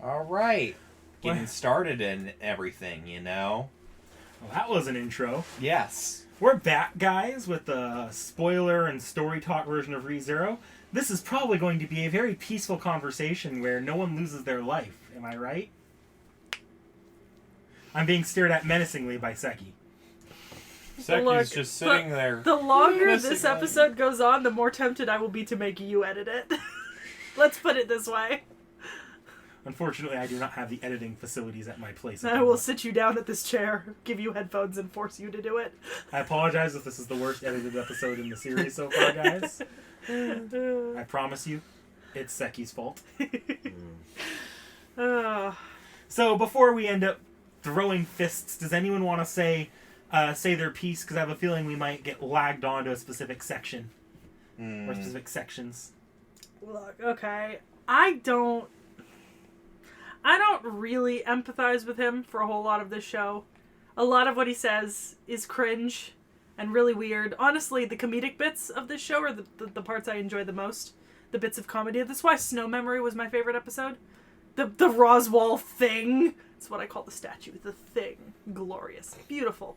All right. Getting started and everything, you know? Well, that was an intro. Yes. We're back, guys, with the spoiler and story talk version of ReZero. This is probably going to be a very peaceful conversation where no one loses their life. Am I right? I'm being stared at menacingly by Seki. Seki's just sitting there. The longer this episode goes on, the more tempted I will be to make you edit it. Let's put it this way. Unfortunately, I do not have the editing facilities at my place. I will sit you down at this chair, give you headphones, and force you to do it. I apologize if this is the worst edited episode in the series so far, guys. I promise you, it's Seki's fault. So before we end up throwing fists, does anyone want to say their piece? Because I have a feeling we might get lagged onto a specific section. Or specific sections. Look, okay. I don't really empathize with him for a whole lot of this show. A lot of what he says is cringe and really weird. Honestly, the comedic bits of this show are the parts I enjoy the most. The bits of comedy. That's why Snow Memory was my favorite episode. The Roswell thing. That's what I call the statue. The thing. Glorious. Beautiful.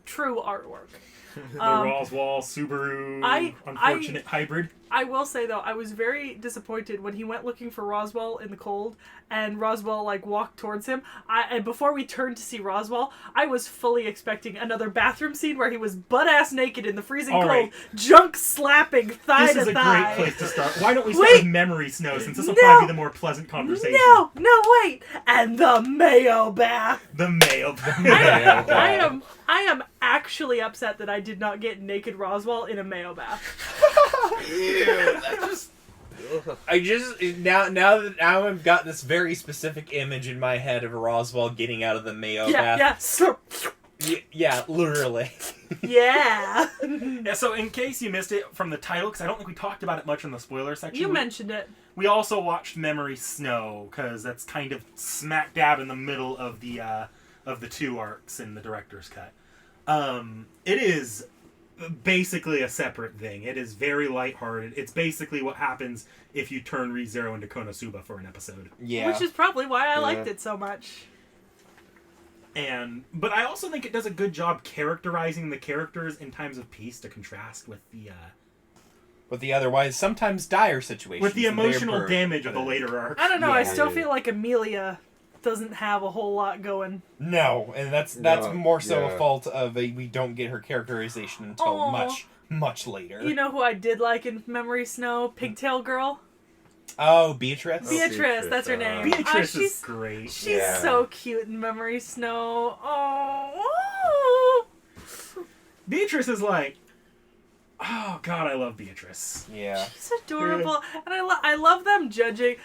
True artwork. The Roswell Subaru unfortunate hybrid. I will say, though, I was very disappointed when he went looking for Roswell in the cold, and Roswell, walked towards him. And before we turned to see Roswell, I was fully expecting another bathroom scene where he was butt-ass naked in the freezing cold, right. junk slapping thigh to thigh. This is a great place to start. Why don't we start with Memory Snow, since this will probably be the more pleasant conversation. No, wait! And the mayo bath! The mayo bath. I am actually upset that I did not get naked Roswell in a mayo bath. Now that I've got this very specific image in my head of Roswell getting out of the mayo bath. Yeah, literally. Yeah. Yeah. So in case you missed it from the title, because I don't think we talked about it much in the spoiler section. You mentioned it. We also watched Memory Snow, because that's kind of smack dab in the middle of the two arcs in the director's cut. It is basically a separate thing. It is very lighthearted. It's basically what happens if you turn ReZero into Konosuba for an episode. Yeah. Which is probably why I liked it so much. But I also think it does a good job characterizing the characters in times of peace to contrast with the otherwise sometimes dire situations. With the emotional damage of the later arcs. I don't know, I still feel like Amelia doesn't have a whole lot going. No, and that's more so a fault of we don't get her characterization until much later. You know who I did like in Memory Snow? Pigtail Girl. Oh, Beatrice? Beatrice, that's her name. Beatrice is great. She's so cute in Memory Snow. Oh. Beatrice is like, oh god, I love Beatrice. Yeah. She's adorable. And I love them judging.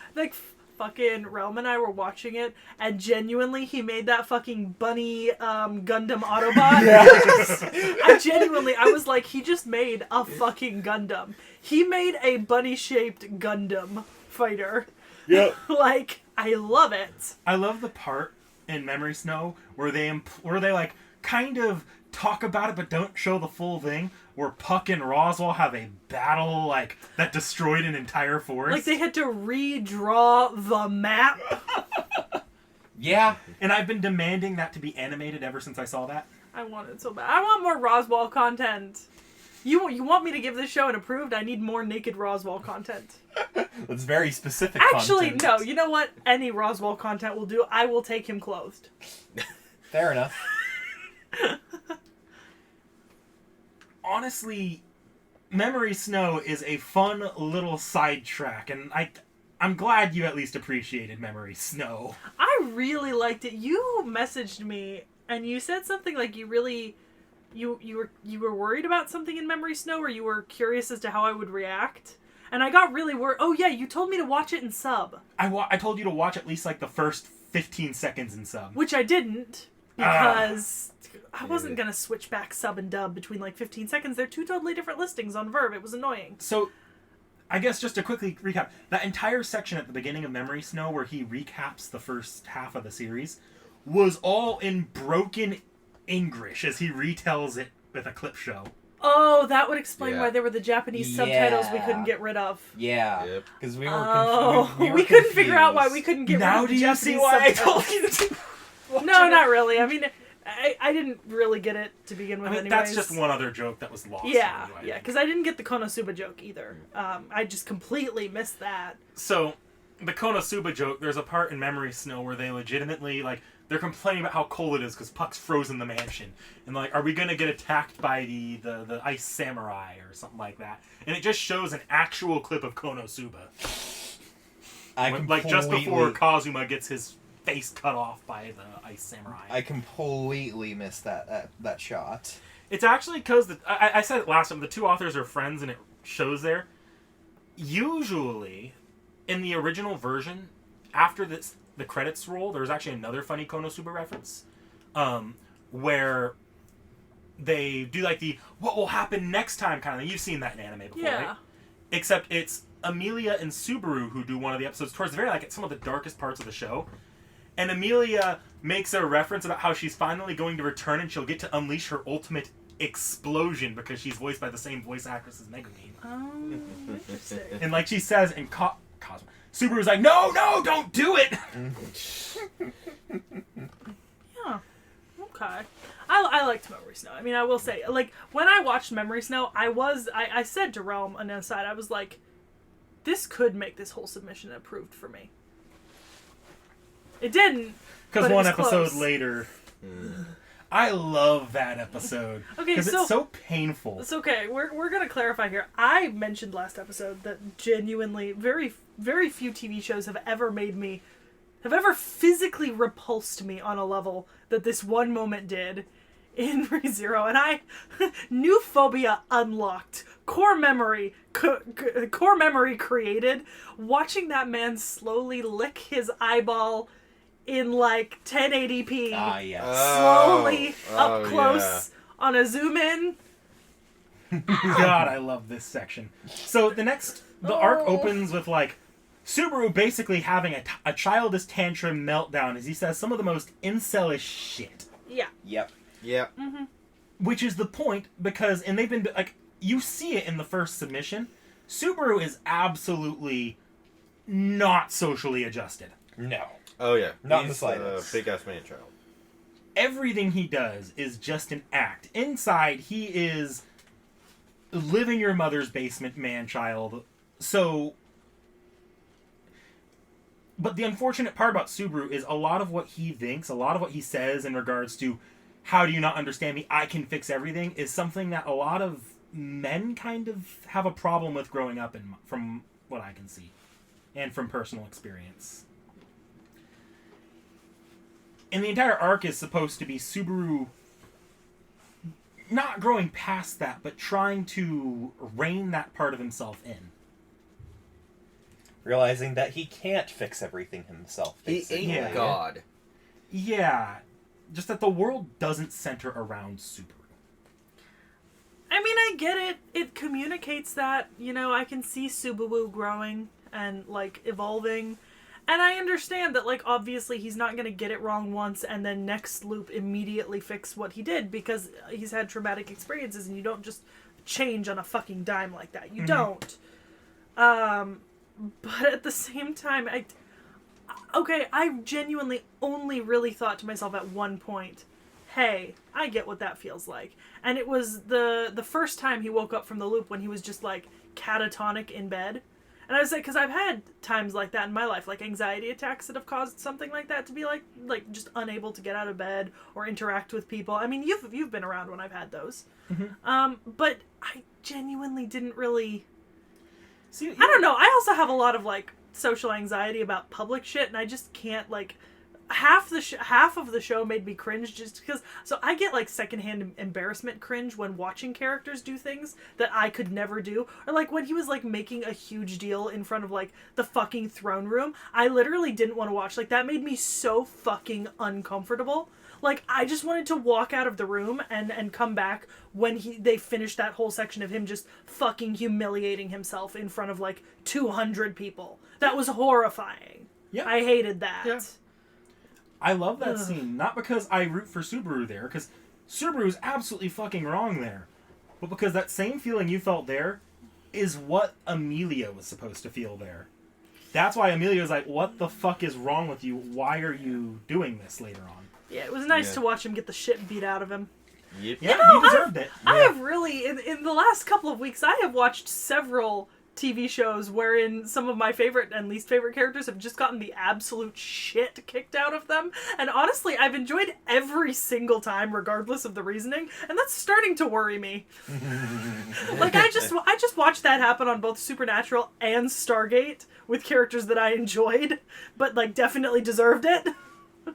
Fucking Realm and I were watching it, and genuinely he made that fucking bunny Gundam Autobot. Yes. I was like, he just made a fucking Gundam. He made a bunny-shaped Gundam fighter. Yep. I love it. I love the part in Memory Snow where they kind of talk about it but don't show the full thing, where Puck and Roswell have a battle that destroyed an entire forest. They had to redraw the map. Yeah. And I've been demanding that to be animated ever since I saw that. I want it so bad. I want more Roswell content. You want me to give this show an approved? I need more naked Roswell content. That's very specific Actually, content. no. You know what? Any Roswell content will do. I will take him clothed. Fair enough. Honestly, Memory Snow is a fun little sidetrack, and I'm glad you at least appreciated Memory Snow. I really liked it. You messaged me, and you said something like you were worried about something in Memory Snow, or you were curious as to how I would react. And I got really worried. Oh yeah, you told me to watch it in sub. I told you to watch at least the first 15 seconds in sub. Which I didn't, because I wasn't going to switch back sub and dub between 15 seconds. They're two totally different listings on Verve. It was annoying. So, I guess just to quickly recap, that entire section at the beginning of Memory Snow where he recaps the first half of the series was all in broken English as he retells it with a clip show. Oh, that would explain why there were the Japanese subtitles we couldn't get rid of. Yeah. Because we were confused. We couldn't figure out why we couldn't get rid of the Japanese subtitles. Now do you see why I told you to No, not really. I mean, I didn't really get it to begin with anyways. That's just one other joke that was lost. Yeah, yeah, because I didn't get the Konosuba joke either. I just completely missed that. So, the Konosuba joke, there's a part in Memory Snow where they legitimately, like, they're complaining about how cold it is because Puck's frozen the mansion. And, like, are we going to get attacked by the ice samurai or something like that? And it just shows an actual clip of Konosuba. Like, just before Kazuma gets his face cut off by the ice samurai. I completely missed that shot. It's actually because, I said it last time, the two authors are friends and it shows there. Usually, in the original version, after the credits roll, there's actually another funny Konosuba reference, where they do like the "what will happen next time" kind of thing. You've seen that in anime before, right? Except it's Amelia and Subaru who do one of the episodes towards the very at some of the darkest parts of the show, and Amelia makes a reference about how she's finally going to return and she'll get to unleash her ultimate explosion because she's voiced by the same voice actress as Megumi. Oh, interesting. And like she says in Cosmo, Subaru's like, no, don't do it! Yeah. Okay. I liked Memory Snow. I mean, I will say, like, when I watched Memory Snow, I said to Realm on the other side, I was like, this could make this whole submission approved for me. It didn't. Because one episode later... I love that episode. Okay, because it's so painful. It's okay. We're gonna clarify here. I mentioned last episode that genuinely, very very few TV shows have ever physically repulsed me on a level that this one moment did in ReZero, and I new phobia unlocked, core memory created, watching that man slowly lick his eyeball in like 1080p, slowly up close on a zoom in. God, I love this section. So the arc opens with like Subaru basically having a childish tantrum meltdown as he says some of the most incelish shit. Yeah. Yep. Mm-hmm. Which is the point because, and they've been like, you see it in the first submission. Subaru is absolutely not socially adjusted. No. Oh yeah, not in the slightest. Big ass man child. Everything he does is just an act. Inside, he is live in your mother's basement man child. So, but the unfortunate part about Subaru is a lot of what he thinks, a lot of what he says in regards to how do you not understand me? I can fix everything is something that a lot of men kind of have a problem with growing up in, from what I can see, and from personal experience. And the entire arc is supposed to be Subaru not growing past that, but trying to rein that part of himself in. Realizing that he can't fix everything himself. He ain't God. Yeah. Just that the world doesn't center around Subaru. I mean, I get it. It communicates that, you know, I can see Subaru growing and, like, evolving. And I understand that, like, obviously he's not going to get it wrong once and then next loop immediately fix what he did because he's had traumatic experiences and you don't just change on a fucking dime like that. You don't. But at the same time, I genuinely only really thought to myself at one point, hey, I get what that feels like. And it was the first time he woke up from the loop when he was just, like, catatonic in bed. And I was like, because I've had times like that in my life, like anxiety attacks that have caused something like that to be like just unable to get out of bed or interact with people. I mean, you've been around when I've had those. Mm-hmm. But I genuinely didn't really... See, I don't know. I also have a lot of, like, social anxiety about public shit, and I just can't, like... Half of the show made me cringe just because... So I get, like, secondhand embarrassment cringe when watching characters do things that I could never do. Or, like, when he was, like, making a huge deal in front of, like, the fucking throne room. I literally didn't want to watch. Like, that made me so fucking uncomfortable. Like, I just wanted to walk out of the room and come back when they finished that whole section of him just fucking humiliating himself in front of, like, 200 people. That was horrifying. Yeah. I hated that. Yeah. I love that scene, not because I root for Subaru there, because Subaru's absolutely fucking wrong there. but because that same feeling you felt there is what Amelia was supposed to feel there. That's why Amelia was like, what the fuck is wrong with you? Why are you doing this later on? Yeah, it was nice to watch him get the shit beat out of him. Yep. Yeah, he deserved it. I have really, in the last couple of weeks, I have watched several TV shows wherein some of my favorite and least favorite characters have just gotten the absolute shit kicked out of them. And honestly, I've enjoyed every single time, regardless of the reasoning, and that's starting to worry me. Like, I just watched that happen on both Supernatural and Stargate with characters that I enjoyed, but, like, definitely deserved it.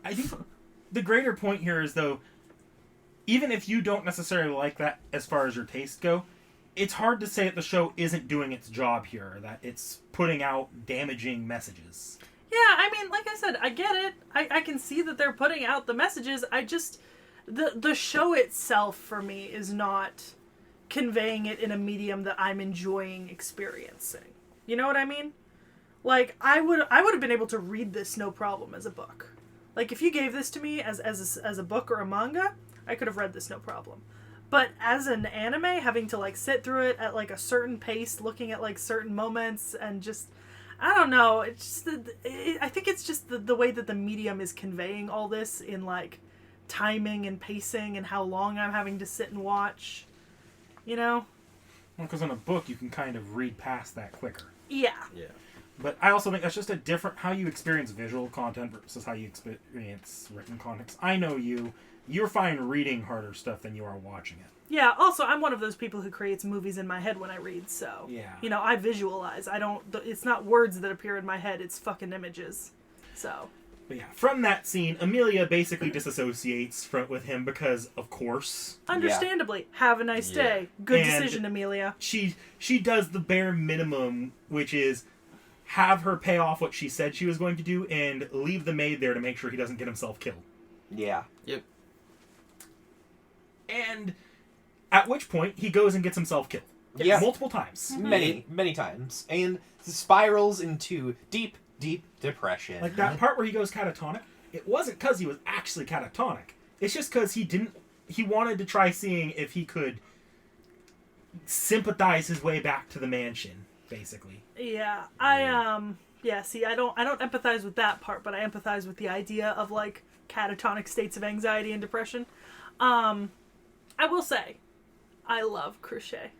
I think the greater point here is, though, even if you don't necessarily like that as far as your tastes go, it's hard to say that the show isn't doing its job here, that it's putting out damaging messages. Yeah, I mean, like I said, I get it. I can see that they're putting out the messages. I just... The show itself, for me, is not conveying it in a medium that I'm enjoying experiencing. You know what I mean? Like, I would have been able to read this no problem as a book. Like, if you gave this to me as a book or a manga, I could have read this no problem. But as an anime, having to, like, sit through it at, like, a certain pace, looking at, like, certain moments, and just... I don't know. It's just... I think it's just the way that the medium is conveying all this in, like, timing and pacing and how long I'm having to sit and watch. You know? Well, because in a book, you can kind of read past that quicker. Yeah. Yeah. But I also think that's just a different... how you experience visual content versus how you experience written content. I know you're fine reading harder stuff than you are watching it. Yeah, also, I'm one of those people who creates movies in my head when I read, so... Yeah. You know, I visualize. It's not words that appear in my head, it's fucking images. So... But yeah, from that scene, Amelia basically disassociates with him because, of course... Understandably. Have a nice day. Good decision, Amelia. She does the bare minimum, which is have her pay off what she said she was going to do and leave the maid there to make sure he doesn't get himself killed. Yeah. Yep. And at which point, he goes and gets himself killed. Yeah. Multiple times. Many times. And spirals into deep, deep depression. Like that part where he goes catatonic, it wasn't because he was actually catatonic. It's just because he wanted to try seeing if he could sympathize his way back to the mansion, basically. Yeah, see, I don't empathize with that part, but I empathize with the idea of, like, catatonic states of anxiety and depression. I will say, I love Crochet.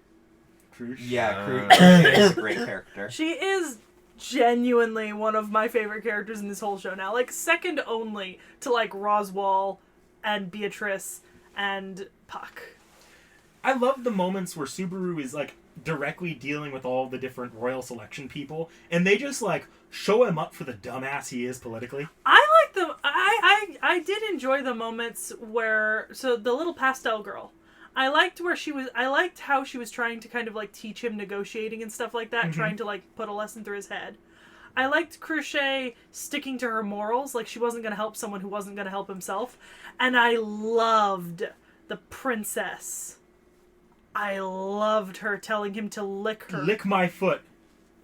Yeah, Crochet is a great character. She is genuinely one of my favorite characters in this whole show now. Like, second only to, like, Roswaal and Beatrice and Puck. I love the moments where Subaru is, like, directly dealing with all the different royal selection people, and they just, like, show him up for the dumbass he is politically. I like them. I did enjoy the moments where... So, the little pastel girl. I liked how she was trying to kind of, like, teach him negotiating and stuff like that, trying to, like, put a lesson through his head. I liked Crochet sticking to her morals, like she wasn't going to help someone who wasn't going to help himself. And I loved the princess. I loved her telling him to lick her. Lick my foot.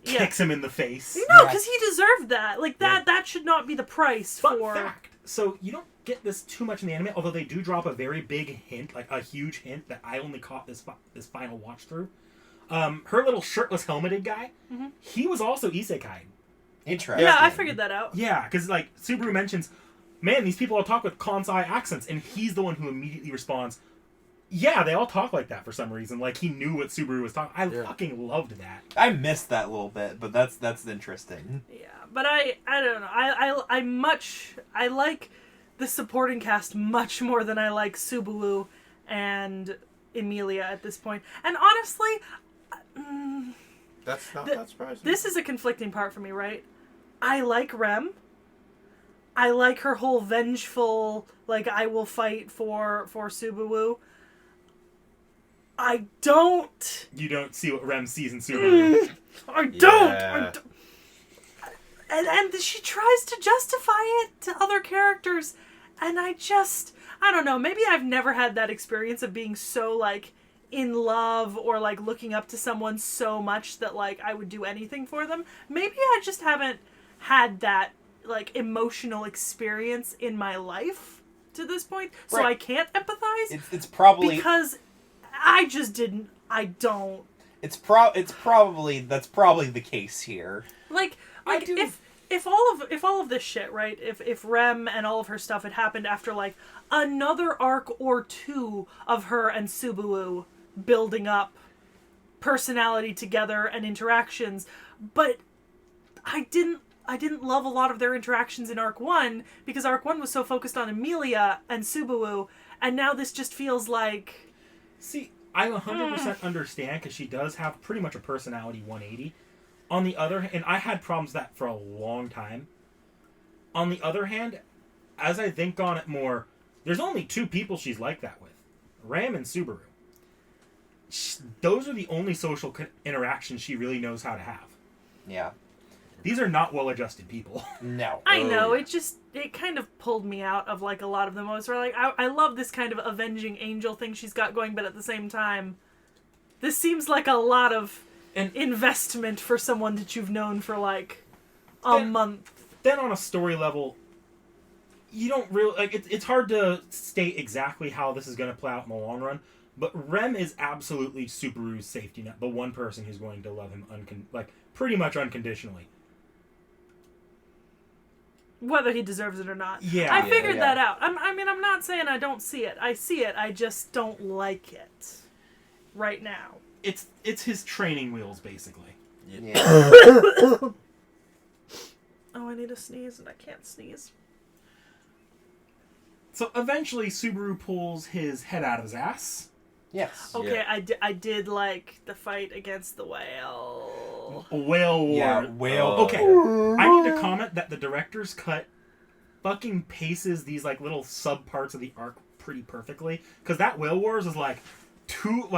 Kicks him in the face. No, because he deserved that. Like, that should not be the price Fun for... fact. So, you don't get this too much in the anime, although they do drop a very big hint, like a huge hint that I only caught this final watch through. Her little shirtless helmeted guy, he was also isekai. Interesting. Yeah, I figured that out. Yeah, because, like, Subaru mentions, man, these people all talk with Kansai accents, and he's the one who immediately responds, yeah, they all talk like that for some reason. Like, he knew what Subaru was talking. I fucking loved that. I missed that little bit, but that's interesting. Yeah, but I don't know. I like the supporting cast much more than I like Subaru and Emilia at this point. And honestly, that's not that surprising. This is a conflicting part for me, right? I like Rem. I like her whole vengeful, like, I will fight for Subaru. I don't... You don't see what Rem sees in Subaru. I don't! And she tries to justify it to other characters, and I don't know, maybe I've never had that experience of being so, like, in love or, like, looking up to someone so much that, like, I would do anything for them. Maybe I just haven't had that, like, emotional experience in my life to this point, so I can't empathize. It's probably... Because I just didn't. I don't. That's probably the case here. Like if all of this shit, right? If Rem and all of her stuff had happened after like another arc or two of her and Subaru building up personality together and interactions, but I didn't love a lot of their interactions in Arc 1 because Arc 1 was so focused on Emilia and Subaru, and now this just feels like... See, I 100% understand because she does have pretty much a personality 180. On the other hand, and I had problems with that for a long time. On the other hand, as I think on it more, there's only two people she's like that with. Ram and Subaru. Those are the only social interactions she really knows how to have. Yeah. These are not well-adjusted people. No. I know, it kind of pulled me out of, like, a lot of the moments where, like, I love this kind of avenging angel thing she's got going, but at the same time, this seems like a lot of investment for someone that you've known for, like, a month. Then on a story level, you don't really... Like, it's hard to state exactly how this is going to play out in the long run, but Rem is absolutely Subaru's safety net, the one person who's going to love him, pretty much unconditionally. Whether he deserves it or not. Yeah. I figured that out. I'm not saying I don't see it. I see it. I just don't like it right now. It's his training wheels, basically. Yeah. Oh, I need to sneeze, and I can't sneeze. So eventually, Subaru pulls his head out of his ass. Yes. Okay, Yeah. I did like the fight against the whale. Whale war. Yeah, whale. Okay, I need to comment that the director's cut fucking paces these like little sub parts of the arc pretty perfectly. Because that whale wars is like two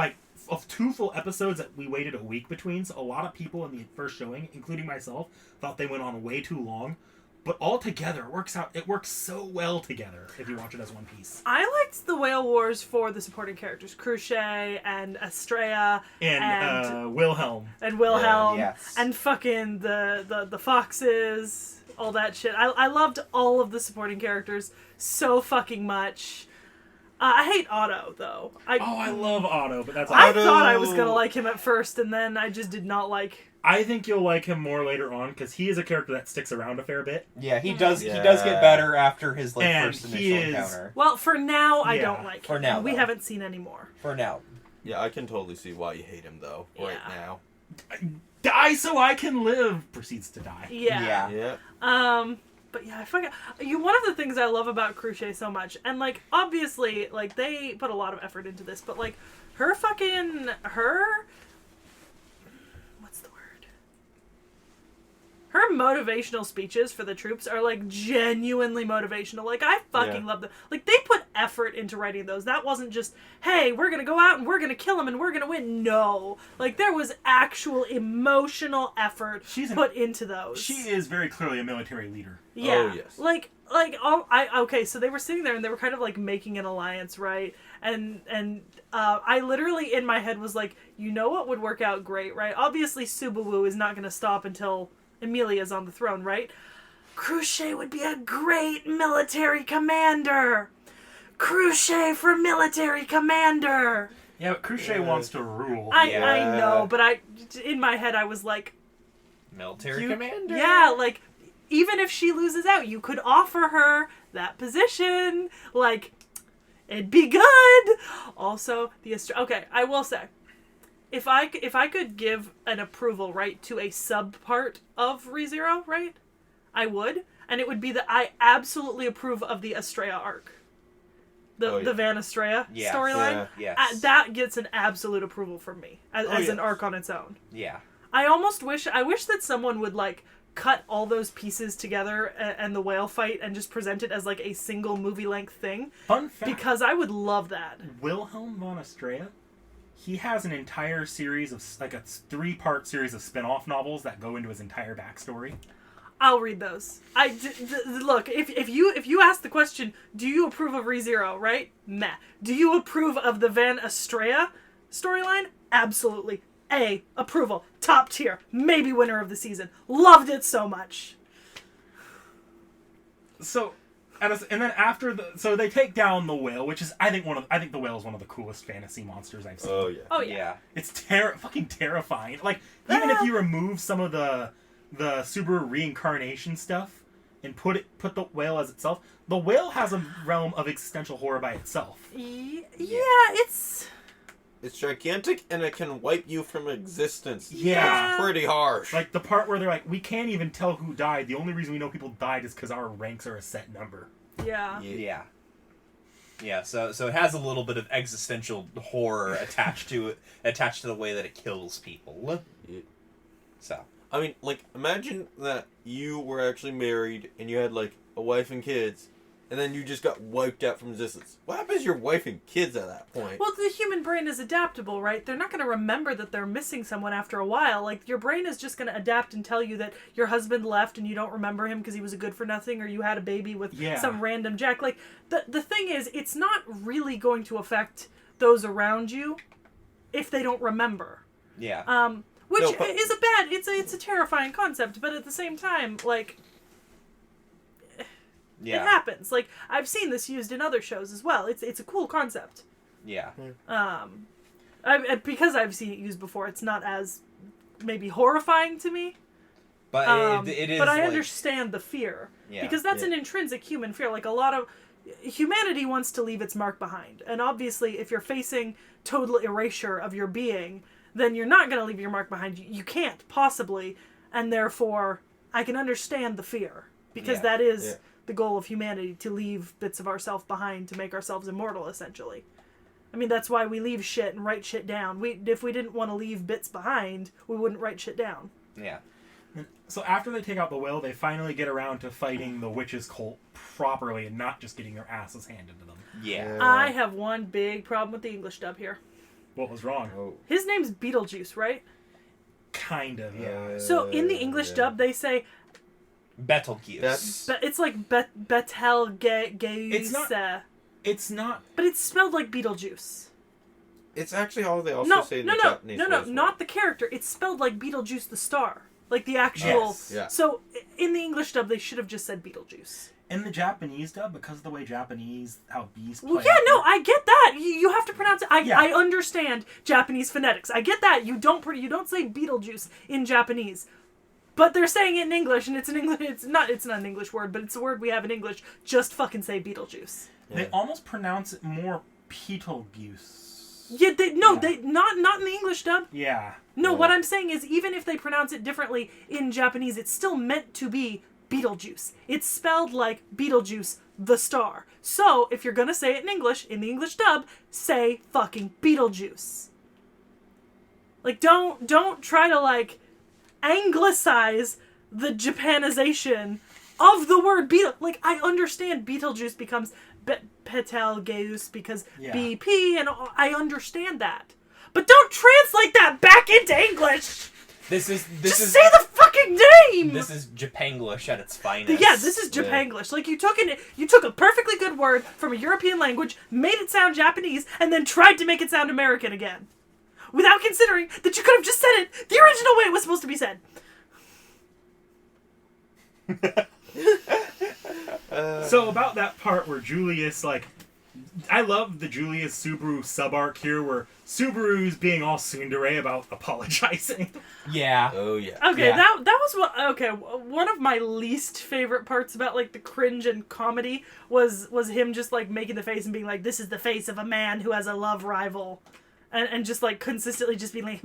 full episodes that we waited a week between. So a lot of people in the first showing, including myself, thought they went on way too long. But all together, it works so well together if you watch it as one piece. I liked the whale wars for the supporting characters, Cruchet and Estrella and Wilhelm. And Wilhelm. Yeah, yes. And fucking the foxes, all that shit. I loved all of the supporting characters so fucking much. I hate Otto, though. I love Otto, but that's I Otto. thought I was going to like him at first, and then I just did not like... I think you'll like him more later on, because he is a character that sticks around a fair bit. Yeah, he does. Yeah. He does get better after his first initial encounter. Well, for now, I don't like him. For now, we haven't seen any more. For now. Yeah, I can totally see why you hate him, though, right now. Die so I can live! Proceeds to die. Yeah. But yeah, one of the things I love about Cruchet so much, and like, obviously, like, they put a lot of effort into this, but like, her motivational speeches for the troops are, like, genuinely motivational. Like, I fucking love them. Like, they put effort into writing those. That wasn't just, hey, we're gonna go out and we're gonna kill him and we're gonna win. No. Like, there was actual emotional effort put into those. She is very clearly a military leader. Yeah. Oh, yes. Okay, so they were sitting there and they were kind of, like, making an alliance, right? And I literally, in my head, was like, you know what would work out great, right? Obviously, Subaru is not gonna stop until Emilia's on the throne, right? Cruchet would be a great military commander. Cruchet for military commander. Yeah, but Cruchet wants to rule. I know, but in my head I was like, military commander. Yeah, like, even if she loses out, you could offer her that position. Like, it'd be good. Also, okay, I will say, If I could give an approval, right, to a sub-part of ReZero, right, I would. And it would be that I absolutely approve of the Estrella arc. The Van Estrella storyline. Yeah. Yes. That gets an absolute approval from me as an arc on its own. Yeah. I wish that someone would, like, cut all those pieces together and the whale fight and just present it as, like, a single movie-length thing. Fun fact. Because I would love that. Wilhelm von Estrella, he has an entire series of, like, a 3-part series of spin-off novels that go into his entire backstory. I'll read those. Look, if you ask the question, do you approve of ReZero, right? Meh. Do you approve of the Van Estrella storyline? Absolutely. Approval. Top tier. Maybe winner of the season. Loved it so much. So, And then after so they take down the whale, which is I think the whale is one of the coolest fantasy monsters I've seen. Oh yeah. Oh yeah. It's fucking terrifying. Like even if you remove some of the Subaru reincarnation stuff and put the whale as itself, the whale has a realm of existential horror by itself. Yeah, it's gigantic and it can wipe you from existence. Yeah. It's pretty harsh. Like the part where they're like, we can't even tell who died. The only reason we know people died is because our ranks are a set number. Yeah. Yeah, so it has a little bit of existential horror attached to the way that it kills people. Yeah. So, I mean, like, imagine that you were actually married and you had, like, a wife and kids, and then you just got wiped out from existence. What happens to your wife and kids at that point? Well, the human brain is adaptable, right? They're not going to remember that they're missing someone after a while. Like, your brain is just going to adapt and tell you that your husband left and you don't remember him because he was a good for nothing, or you had a baby with some random jack. Like, the thing is, it's not really going to affect those around you if they don't remember. yeah. Which is it's a terrifying concept, but at the same time, like, it happens. Like, I've seen this used in other shows as well. It's a cool concept. Yeah. Because I've seen it used before, it's not as maybe horrifying to me. But it is. But I like, understand the fear. Yeah. Because that's an intrinsic human fear. Like, a lot of humanity wants to leave its mark behind. And obviously, if you're facing total erasure of your being, then you're not going to leave your mark behind. You can't, possibly. And therefore, I can understand the fear. Because that is the goal of humanity, to leave bits of ourselves behind to make ourselves immortal, essentially. I mean, that's why we leave shit and write shit down. If we didn't want to leave bits behind, we wouldn't write shit down. Yeah. So after they take out the whale, they finally get around to fighting the witch's cult properly and not just getting their asses handed to them. Yeah. I have one big problem with the English dub here. What was wrong? Oh. His name's Beetlejuice, right? Kind of, yeah. So in the English dub, they say... Betelgeuse. It's like Betelgeuse. It's not... But it's spelled like Beetlejuice. It's actually how they also say in the Japanese. No, not the character. It's spelled like Beetlejuice the star. Like the actual... Yes. Yeah. So in the English dub, they should have just said Beetlejuice. In the Japanese dub, because of the way how bees play... Well, yeah, no, I get that. You have to pronounce it. I understand Japanese phonetics. I get that. You don't say Beetlejuice in Japanese. But they're saying it in English, and it's an English. It's not an English word, but it's a word we have in English. Just fucking say Beetlejuice. Yeah. They almost pronounce it more Beetlejuice. Yeah, they not in the English dub. Yeah. No, what I'm saying is, even if they pronounce it differently in Japanese, it's still meant to be Beetlejuice. It's spelled like Beetlejuice, the star. So, if you're gonna say it in English, in the English dub, say fucking Beetlejuice. Like, don't try to, like, anglicize the Japanization of the word Beetle. Like, I understand Beetlejuice becomes Betelgeuse because BP, and I understand that. But don't translate that back into English! This is say the fucking name! This is Japanglish at its finest. Yeah, this is Japanglish. Like, you took a perfectly good word from a European language, made it sound Japanese, and then tried to make it sound American again. Without considering that you could have just said it the original way it was supposed to be said. So about that part where Julius, like... I love the Julius Subaru sub-arc here where Subaru's being all tsundere about apologizing. Yeah. Oh, yeah. Okay, Yeah. that was one of my least favorite parts about, like, the cringe and comedy was him just, like, making the face and being like, this is the face of a man who has a love rival. And just, like, consistently just being like,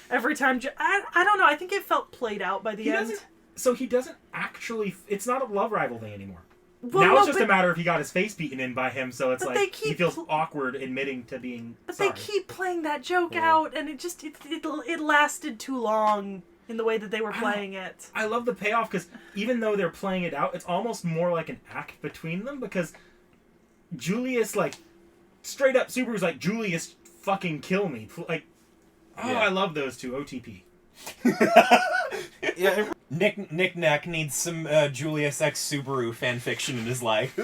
every time. I don't know, I think it felt played out by the end. So he doesn't actually... It's not a love rival thing anymore. Well, now no, it's just a matter of he got his face beaten in by him, so it's like he feels awkward admitting to being sorry. They keep playing that joke out, and it lasted too long in the way that they were playing it. I love the payoff, because even though they're playing it out, it's almost more like an act between them, because Julius, like, straight up Subaru's like, Julius, fucking kill me. Like, I love those two, OTP. Yeah. Nick Nack needs some Julius X Subaru fanfiction in his life.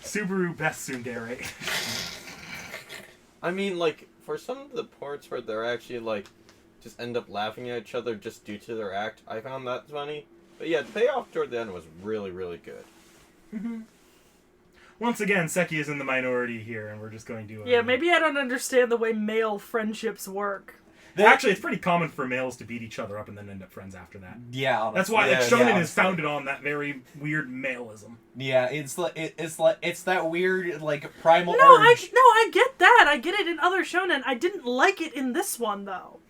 Subaru best tsundere. I mean, like, for some of the parts where they're actually, like, just end up laughing at each other just due to their act, I found that funny. But yeah, the payoff toward the end was really, really good. Once again, Seki is in the minority here, and we're just going to... Yeah, maybe I don't understand the way male friendships work. Actually, it's pretty common for males to beat each other up and then end up friends after that. Yeah, that's why shonen is founded on that very weird maleism. Yeah, it's that weird like primal urge. I get that. I get it in other shonen. I didn't like it in this one though.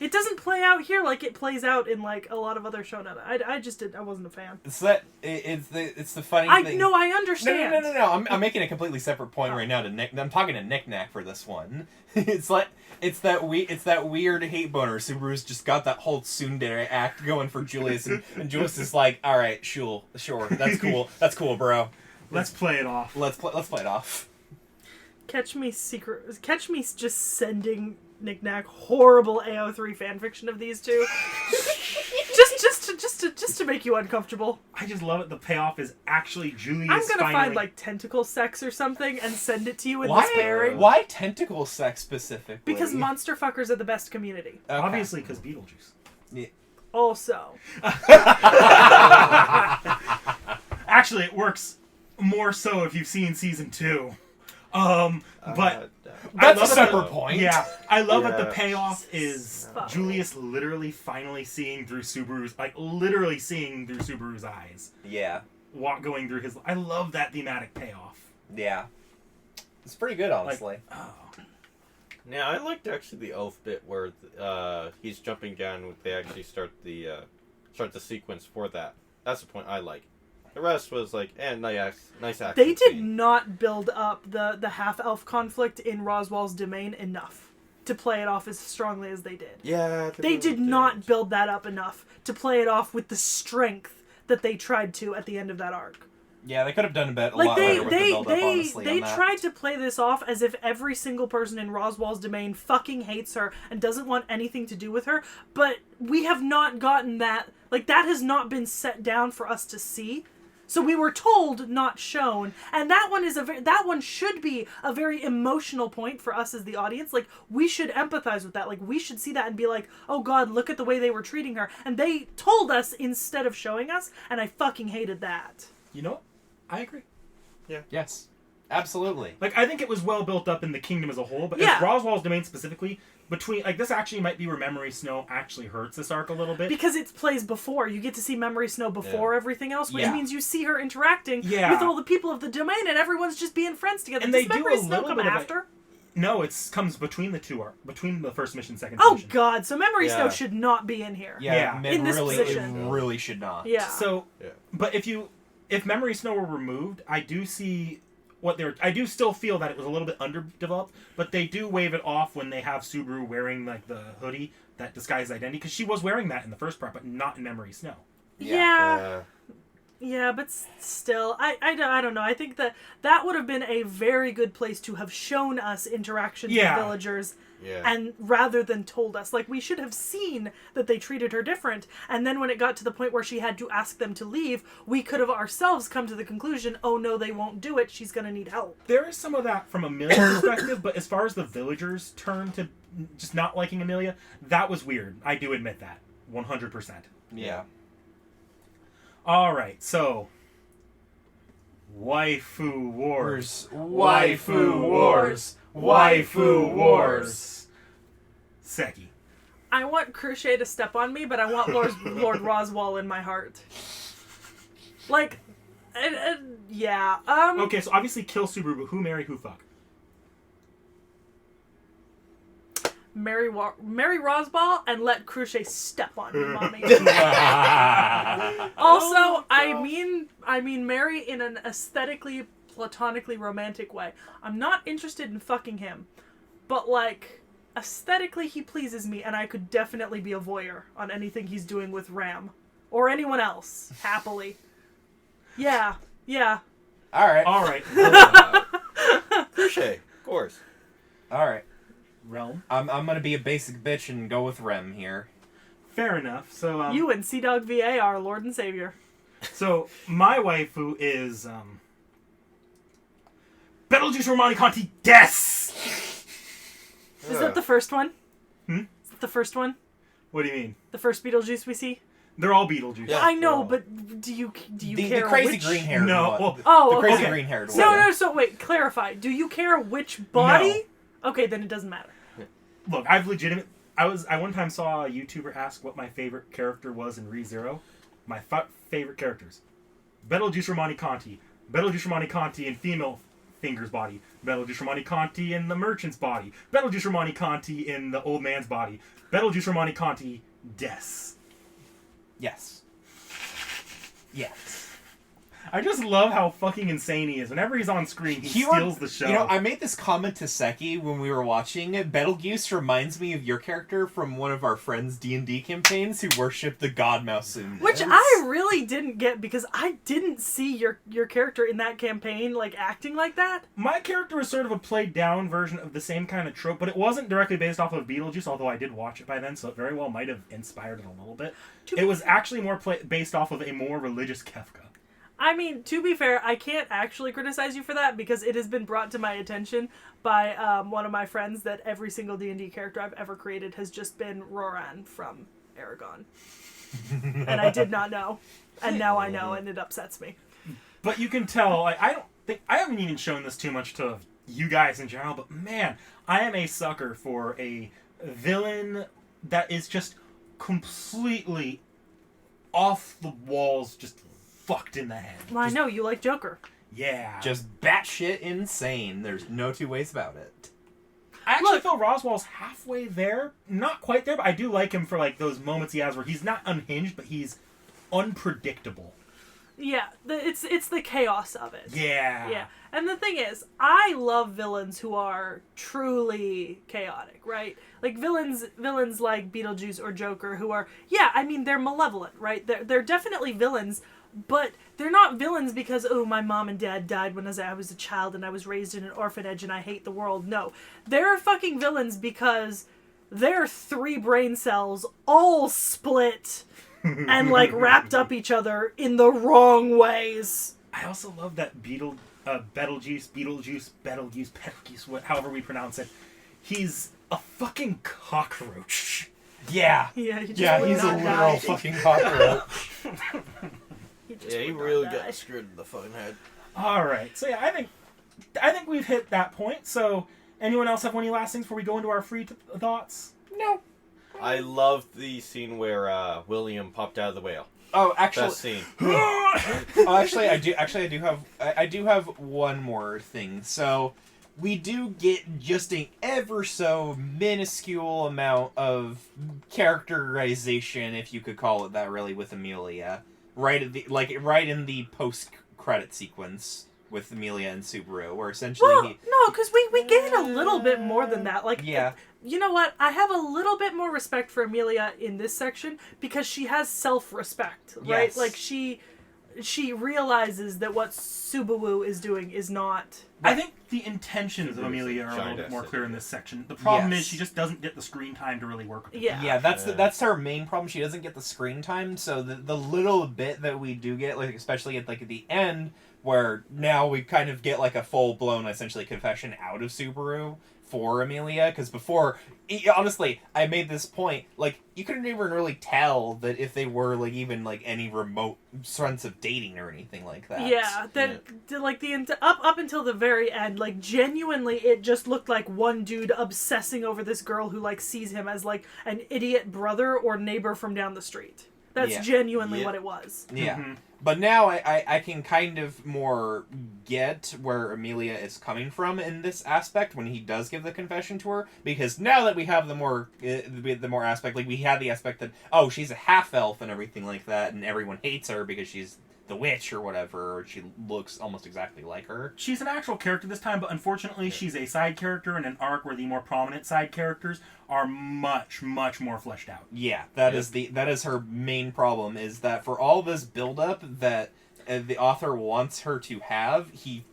It doesn't play out here like it plays out in like a lot lot of other shonen. I wasn't a fan. It's the funny thing. No, I understand. No. I'm making a completely separate point right now to Nick. I'm talking to Nick Nack for this one. It's that weird hate boner. Subaru's just got that whole tsundere act going for Julius, and Julius is like, all right, sure, that's cool, bro. Let's play it off. Let's play it off. Catch me just sending Nick Nack horrible AO3 fanfiction of these two. just to make you uncomfortable. I just love it. The payoff is actually Julius. I'm gonna finally... find like tentacle sex or something and send it to you in this pairing. Why tentacle sex specifically? Because monster fuckers are the best community. Okay. Obviously, because Beetlejuice. Yeah. Also. Actually, it works more so if you've seen season 2. But that's a separate point. Yeah, I love that the payoff is Julius literally finally seeing through Subaru's, eyes. Yeah. Going through his... I love that thematic payoff. Yeah. It's pretty good, honestly. Now, I liked actually the elf bit where he's jumping down. They actually start the sequence for that. That's the point I like. The rest was like, nice action. They did not build up the half-elf conflict in Roswell's domain enough to play it off as strongly as they did. Yeah. They did not build that up enough to play it off with the strength that they tried to at the end of that arc. Yeah, they could have done a lot better with the build-up, honestly. They tried to play this off as if every single person in Roswell's domain fucking hates her and doesn't want anything to do with her, but we have not gotten that. Like, that has not been set down for us to see. So we were told, not shown, and that one should be a very emotional point for us as the audience. Like, we should empathize with that. Like, we should see that and be like, oh god, look at the way they were treating her. And they told us instead of showing us, and I fucking hated that. You know, I agree. Yeah. Yes. Absolutely. Like, I think it was well built up in the kingdom as a whole, but as Roswell's domain specifically... this actually might be where Memory Snow actually hurts this arc a little bit. Because it plays before. You get to see Memory Snow before everything else, which means you see her interacting with all the people of the domain, and everyone's just being friends together. And Does they Memory do a Snow little come bit after? No, it comes between the two between the first mission, second mission. mission. Oh god, so Memory Snow should not be in here. Yeah. In this position. It really should not. Yeah. So, but if Memory Snow were removed, I do see... I do still feel that it was a little bit underdeveloped, but they do wave it off when they have Subaru wearing like the hoodie that disguises identity, because she was wearing that in the first part, but not in Memory Snow. Yeah, but still, I don't know. I think that would have been a very good place to have shown us interactions with villagers, and rather than told us. Like, we should have seen that they treated her different, and then when it got to the point where she had to ask them to leave, we could have ourselves come to the conclusion, oh no, they won't do it, she's gonna need help. There is some of that from Amelia's perspective, but as far as the villagers' turn to just not liking Amelia, that was weird. I do admit that. 100%. Yeah. Alright, so... Waifu Wars. Waifu Wars. Waifu Wars. Seki. I want Crochet to step on me, but I want Lord Roswell in my heart. Like, yeah. Okay, so obviously kill Subaru, but who marry, who fuck? Marry Roswell and let Crochet step on me, mommy. Also, I mean marry in an aesthetically, platonically romantic way. I'm not interested in fucking him, but like aesthetically he pleases me, and I could definitely be a voyeur on anything he's doing with Ram or anyone else happily. Yeah. All right. Crochet, of course. All right. Realm. I'm gonna be a basic bitch and go with Rem here. Fair enough. So you and Sea Dog VA are Lord and Savior. So my waifu is Betelgeuse Romanicanti Des. Is that the first one? Is that the first one? What do you mean? The first Beetlejuice we see? They're all Beetlejuice. Yeah. I know, well. but do you The care crazy which... green haired No. one. Oh, The crazy okay. green haired one. No, so wait, clarify. Do you care which body? Okay, then it doesn't matter. Look, I've legitimate. I one time saw a YouTuber ask what my favorite character was in ReZero. My favorite characters: Betelgeuse Romani Conti, Betelgeuse Romani Conti in female Finger's body, Betelgeuse Romani Conti in the merchant's body, Betelgeuse Romani Conti in the old man's body, Betelgeuse Romani Conti Des. Yes. Yes. I just love how fucking insane he is. Whenever he's on screen, he steals the show. You know, I made this comment to Seki when we were watching it. Betelgeuse reminds me of your character from one of our friends' D&D campaigns who worshipped the god Malsum. Which I really didn't get because I didn't see your character in that campaign like acting like that. My character was sort of a played down version of the same kind of trope, but it wasn't directly based off of Beetlejuice, although I did watch it by then, so it very well might have inspired it a little bit. It was actually more based off of a more religious Kefka. I mean, to be fair, I can't actually criticize you for that because it has been brought to my attention by one of my friends that every single D&D character I've ever created has just been Roran from Aragon. And I did not know. And now I know, and it upsets me. But you can tell, like, I haven't even shown this too much to you guys in general, but man, I am a sucker for a villain that is just completely off the walls, just fucked in the head. Well, I know, you like Joker. Yeah. Just batshit insane. There's no two ways about it. I actually feel Roswell's halfway there. Not quite there, but I do like him for like those moments he has where he's not unhinged, but he's unpredictable. Yeah, it's the chaos of it. Yeah. Yeah. And the thing is, I love villains who are truly chaotic, right? Like villains like Beetlejuice or Joker who are, yeah, I mean, they're malevolent, right? They're definitely villains, but they're not villains because, oh, my mom and dad died when I was a child and I was raised in an orphanage and I hate the world. No. They're fucking villains because their 3 brain cells all split and, like, wrapped up each other in the wrong ways. I also love that Betelgeuse, however we pronounce it. He's a fucking cockroach. Yeah. Yeah, he just Yeah, would he's a not literal die. fucking cockroach. Yeah, he really got screwed in the fucking head. All right. So yeah, I think we've hit that point. So anyone else have any last things before we go into our free thoughts? No. I loved the scene where William popped out of the whale. Oh, actually, Best scene. I do have one more thing. So, we do get just an ever so minuscule amount of characterization, if you could call it that, really, with Amelia. Right in the post-credit sequence with Amelia and Subaru, where essentially Well, no, because we get a little bit more than that. Like, yeah. You know what? I have a little bit more respect for Amelia in this section because she has self-respect, right? Yes. Like, she realizes that what Subaru is doing is not... I think the intentions of Amelia are a little bit more clear in this section. The problem is she just doesn't get the screen time to really work with it. Yeah. That's her main problem. She doesn't get the screen time, so the little bit that we do get, like especially at the end, where now we kind of get like a full-blown essentially confession out of Subaru for Amelia, because before, honestly, I made this point, like, you couldn't even really tell that if they were, like, even, like, any remote sense of dating or anything like that. Yeah, up until the very end, like, genuinely, it just looked like one dude obsessing over this girl who, like, sees him as, like, an idiot brother or neighbor from down the street. That's genuinely what it was. Yeah. Mm-hmm. But now I can kind of more get where Amelia is coming from in this aspect when he does give the confession to her, because now that we have the more aspect, like we had the aspect that, oh, she's a half-elf and everything like that, and everyone hates her because she's the witch or whatever, or she looks almost exactly like her. She's an actual character this time, but unfortunately she's a side character in an arc where the more prominent side characters are much, much more fleshed out. Yeah, that is her main problem, is that for all this build-up that the author wants her to have, he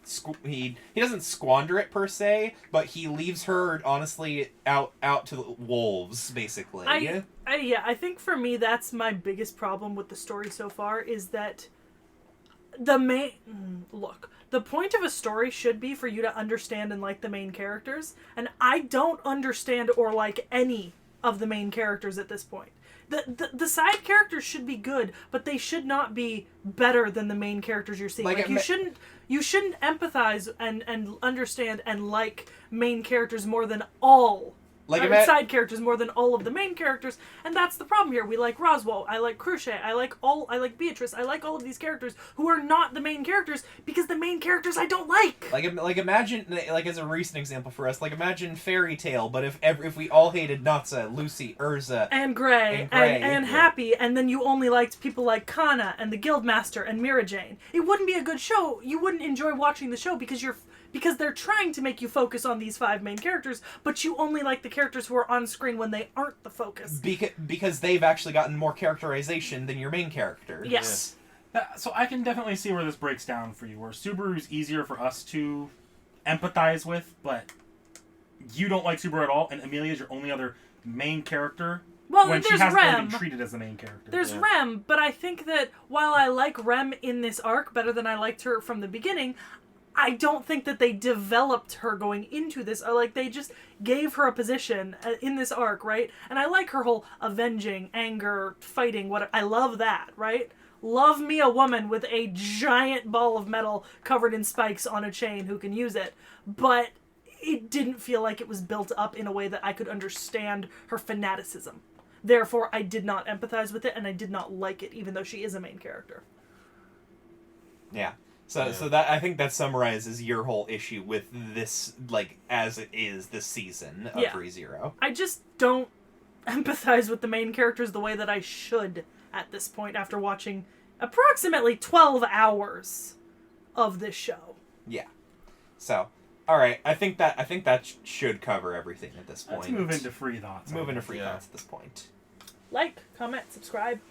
doesn't squander it per se, but he leaves her honestly out to the wolves, basically. I think for me that's my biggest problem with the story so far, is that the point of a story should be for you to understand and like the main characters, and I don't understand or like any of the main characters at this point. The side characters should be good, but they should not be better than the main characters you're seeing. Like, you shouldn't empathize and understand and like main characters more than all. Side characters more than all of the main characters, and that's the problem here. We like Roswell, I like Crochet, I like Beatrice, I like all of these characters who are not the main characters because the main characters I don't like. Like imagine, like as a recent example for us, like imagine Fairy Tale, but if we all hated Natsa, Lucy, Urza, and Gray and Happy, and then you only liked people like Kana and the Guildmaster and Mira Jane, it wouldn't be a good show. You wouldn't enjoy watching the show because they're trying to make you focus on these 5 main characters, but you only like the characters who are on screen when they aren't the focus. Because they've actually gotten more characterization than your main character. Yes. Yeah. So I can definitely see where this breaks down for you, where Subaru's easier for us to empathize with, but you don't like Subaru at all, and Amelia's your only other main character. Well, when there's she hasn't Rem. really been treated as the main character. There's Rem, but I think that while I like Rem in this arc better than I liked her from the beginning, I don't think that they developed her going into this. Like, they just gave her a position in this arc, right? And I like her whole avenging, anger, fighting, I love that, right? Love me a woman with a giant ball of metal covered in spikes on a chain who can use it. But it didn't feel like it was built up in a way that I could understand her fanaticism. Therefore, I did not empathize with it, and I did not like it, even though she is a main character. Yeah. So that I think that summarizes your whole issue with this, like, as it is this season of ReZero. I just don't empathize with the main characters the way that I should at this point after watching approximately 12 hours of this show. Yeah. So, all right, I think that should cover everything at this point. Let's move into free thoughts. Move into free thoughts at this point. Like, comment, subscribe.